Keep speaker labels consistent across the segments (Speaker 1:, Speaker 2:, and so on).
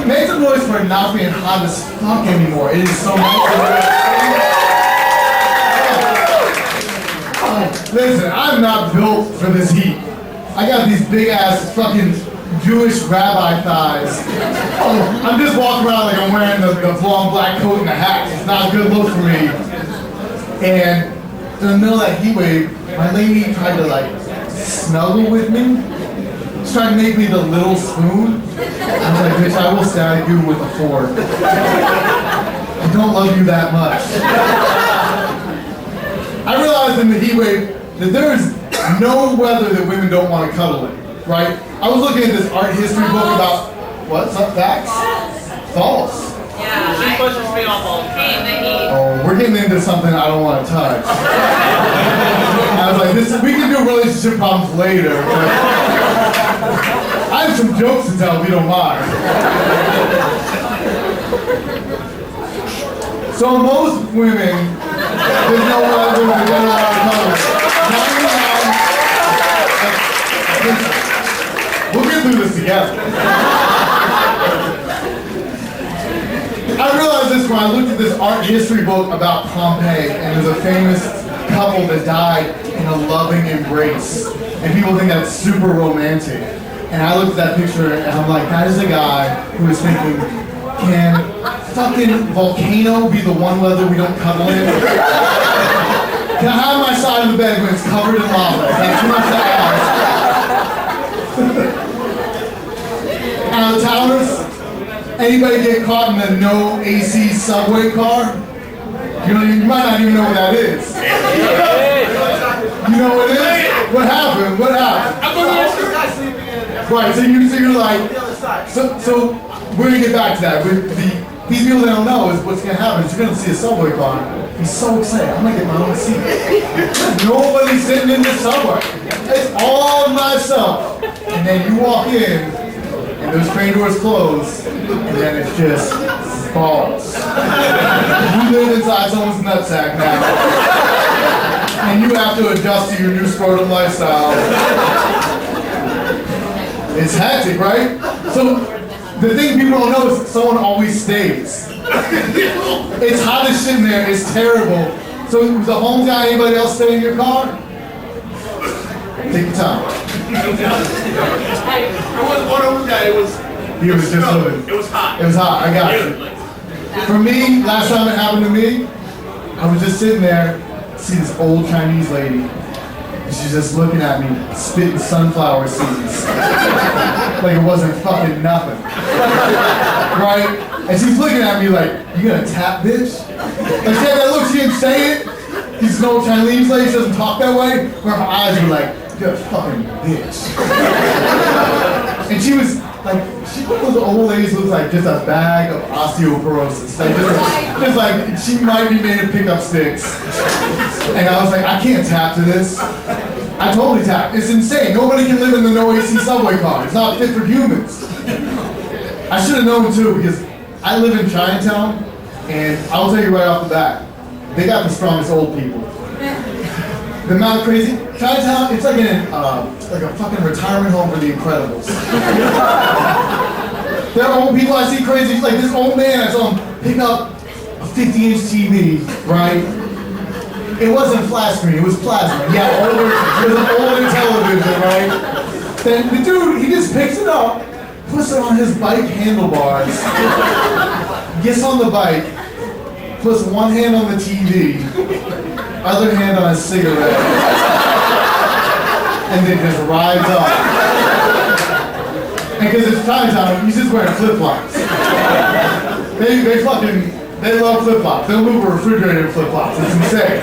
Speaker 1: Make some noise for it not being hot as fuck anymore. It is so nice. Listen, I'm not built for this heat. I got these big ass fucking Jewish rabbi thighs. I'm just walking around like I'm wearing the long black coat and a hat. It's not a good look for me. And in the middle of that heat wave, my lady tried to like snuggle with me. She tried to make me the little spoon. I was like, bitch, I will stab you with a fork. I don't love you that much. I realized in the heat wave that there is no weather that women don't want to cuddle in, right? I was looking at this art history book about, what's up, facts? False.
Speaker 2: Yeah, she pushes me off all the time.
Speaker 1: Oh, we're getting into something I don't want to touch. I was like, we can do relationship problems later, but I have some jokes to tell if you don't mind. So most women, there's no weather, they don't know how to cuddle. We'll get through this together. I realized this when I looked at this art history book about Pompeii, and there's a famous couple that died in a loving embrace. And people think that's super romantic. And I looked at that picture and I'm like, that is a guy who is thinking, can fucking volcano be the one weather we don't cuddle in? Can I have my side of the bed when it's covered in lava? Is that too much to ask? Out of towners? Anybody get caught in the no AC subway car? You might not even know what that is. You know what it is? What happened? What happened? Right, so you're like, so we're gonna get back to that. These people that don't know is what's gonna happen is you're gonna see a subway car. He's so excited, I'm gonna get my own seat. Nobody's sitting in the subway. It's all myself. And then you walk in, and those train doors close, and then it's just balls. You live inside someone's nutsack now. And you have to adjust to your new scrotum lifestyle. It's hectic, right? So the thing people don't know is someone always stays. It's hot as shit in there, it's terrible. So was the home guy, anybody else stay in your car? Take your time. He was just living.
Speaker 2: It was hot.
Speaker 1: It was hot, I got you. For me, last time it happened to me, I was just sitting there, see this old Chinese lady, and she's just looking at me, spitting sunflower seeds. Like it wasn't fucking nothing. Right? And she's looking at me like, you gonna tap, bitch? Like she had that look, she didn't say it. She's an old Chinese lady, she doesn't talk that way, but her eyes were like, you're a fucking bitch. And she was like, one of those old ladies looks like just a bag of osteoporosis. Like just like she might be made of pickup sticks. And I was like, I can't tap to this. I totally tap. It's insane. Nobody can live in the no AC subway car. It's not fit for humans. I should have known too because I live in Chinatown, and I'll tell you right off the bat, they got the strongest old people. The amount of crazy Chinatown, it's like a fucking retirement home for the Incredibles. There are old people I see crazy, like this old man, I saw him pick up a 50-inch TV, right? It wasn't flat screen, it was plasma. Yeah, it was an older television, right? Then the dude, he just picks it up, puts it on his bike handlebars, gets on the bike, puts one hand on the TV, other hand on a cigarette, and then just rides off. And because it's Chinatown, he's just wearing flip-flops. They love flip-flops. They'll move a refrigerator in flip-flops. It's insane.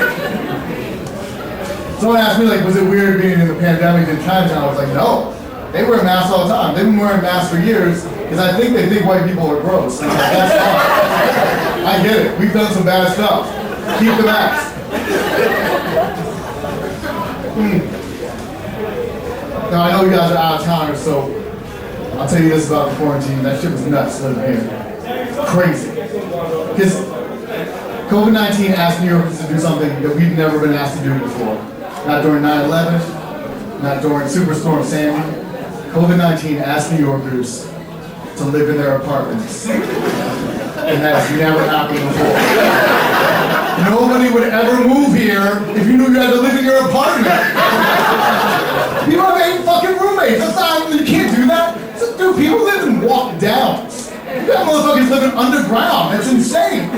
Speaker 1: Someone asked me, like, was it weird being in the pandemic in Chinatown? I was like, no. They wear masks all the time. They've been wearing masks for years because I think they think white people are gross. Like, that's fine. I get it. We've done some bad stuff. Keep the mask. Now, I know you guys are out of towners, so I'll tell you this about the quarantine. That shit was nuts living here. Crazy. Because COVID-19 asked New Yorkers to do something that we've never been asked to do before. Not during 9/11, not during Superstorm Sandy. COVID-19 asked New Yorkers to to live in their apartments. And that's never happened before. Nobody would ever move here if you knew you had to live in your apartment. People have 8 fucking roommates. That's not, you can't do that. Dude, people live in walk downs. You got motherfuckers living underground. That's insane.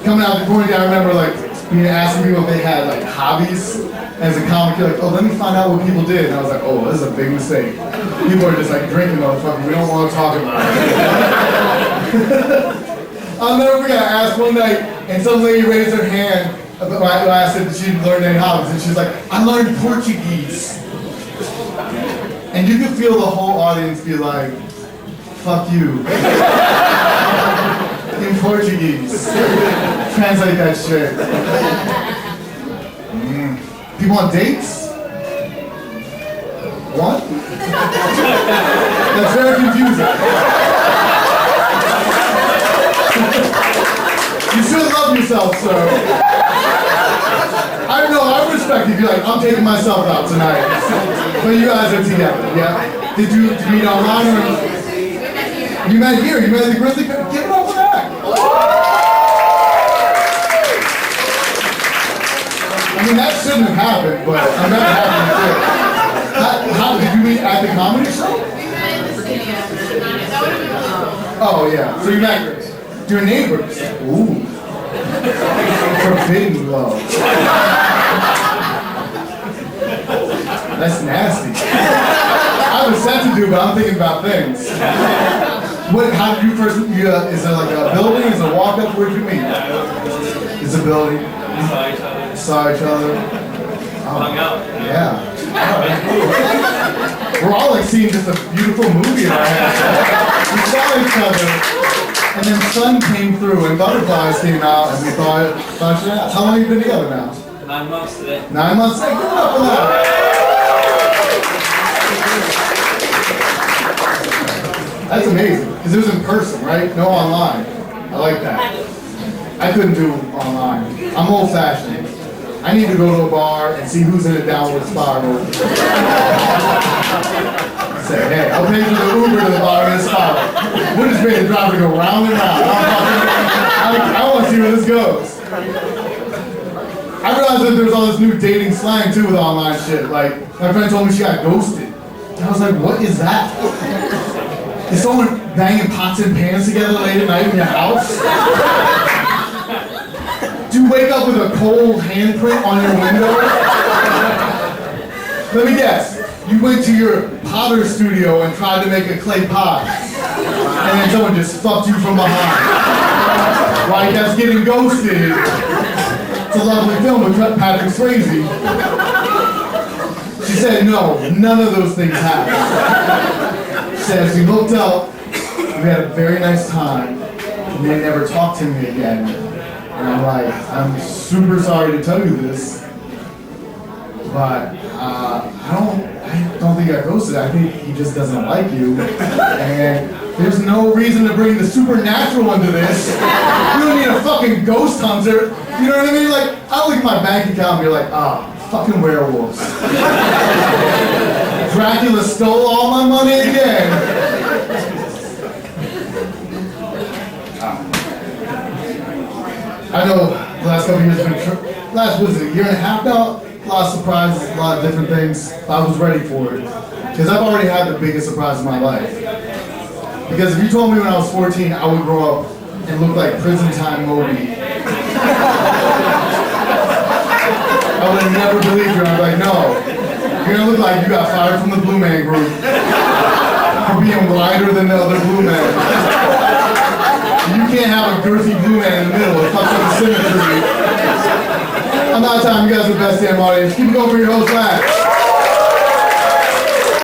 Speaker 1: Coming out of the quarantine, I remember like being asking people if they had like hobbies. As a comic, you're like, oh, let me find out what people did. And I was like, oh, this is a big mistake. People are just like drinking, motherfucker. We don't want to talk about it. I'll never forget, I asked one night, and some lady raised her hand. I asked if she'd learned any hobbies, and she's like, I learned Portuguese. And you could feel the whole audience be like, fuck you. In Portuguese. Translate that shit. People on dates? What? That's very confusing. You should love yourself, sir. I know, I respect you. You're like, I'm taking myself out tonight. But you guys are together, yeah? Did you meet online or? You met here. You met at the Grizzly. Give it up for that. I mean, that shouldn't have happened, but I'm not happy too. How did you meet at the comedy show? Oh yeah. So you met your neighbors. Ooh. Forbidden love. That's nasty. I have a set to do, but I'm thinking about things. How did you first? Is there like a building? Is it a walk up? Where did you meet? It's a building. Saw each other.
Speaker 2: Hung out.
Speaker 1: Yeah. We're all like seeing just a beautiful movie in our heads. We saw each other, and then sun came through and butterflies came out, and we thought yeah. How long have you been together now?
Speaker 2: 9 months today.
Speaker 1: 9 months? Hey, give it up for that. That's amazing, because it was in person, right? No online. I like that. I couldn't do online. I'm old-fashioned. I need to go to a bar and see who's in a downward spiral. Say, hey, I'll pay for the Uber to the bar in this spiral. We're just paying the driver to go round and round. I want to see where this goes. I realized that there's all this new dating slang too with online shit. Like, my friend told me she got ghosted. And I was like, what is that? Is someone banging pots and pans together late at night in your house? Do you wake up with a cold handprint on your window? Let me guess. You went to your potter studio and tried to make a clay pot. And then someone just fucked you from behind. While you guys getting ghosted. It's a lovely film with Patrick Swayze. She said, no, none of those things happened. She said, as we hooked up, we had a very nice time, and they never talked to me again. And I'm like, I'm super sorry to tell you this, but I don't think I ghosted. I think he just doesn't like you. And there's no reason to bring the supernatural into this. You don't need a fucking ghost hunter. You know what I mean? Like, I'll look at my bank account and be like, fucking werewolves. Dracula stole all my money again. I know the last couple of years have been, was it a year and a half now? A lot of surprises, a lot of different things. I was ready for it. Because I've already had the biggest surprise of my life. Because if you told me when I was 14 I would grow up and look like prison time Moby, I would have never believed you. I'd be like, no, you're gonna look like you got fired from the Blue Man Group for being wider than the other Blue Men. You can't have a girthy Blue Man in the middle. It fucks up the symmetry. I'm out of time. You guys are the best damn audience. Keep it going for your host, Matt.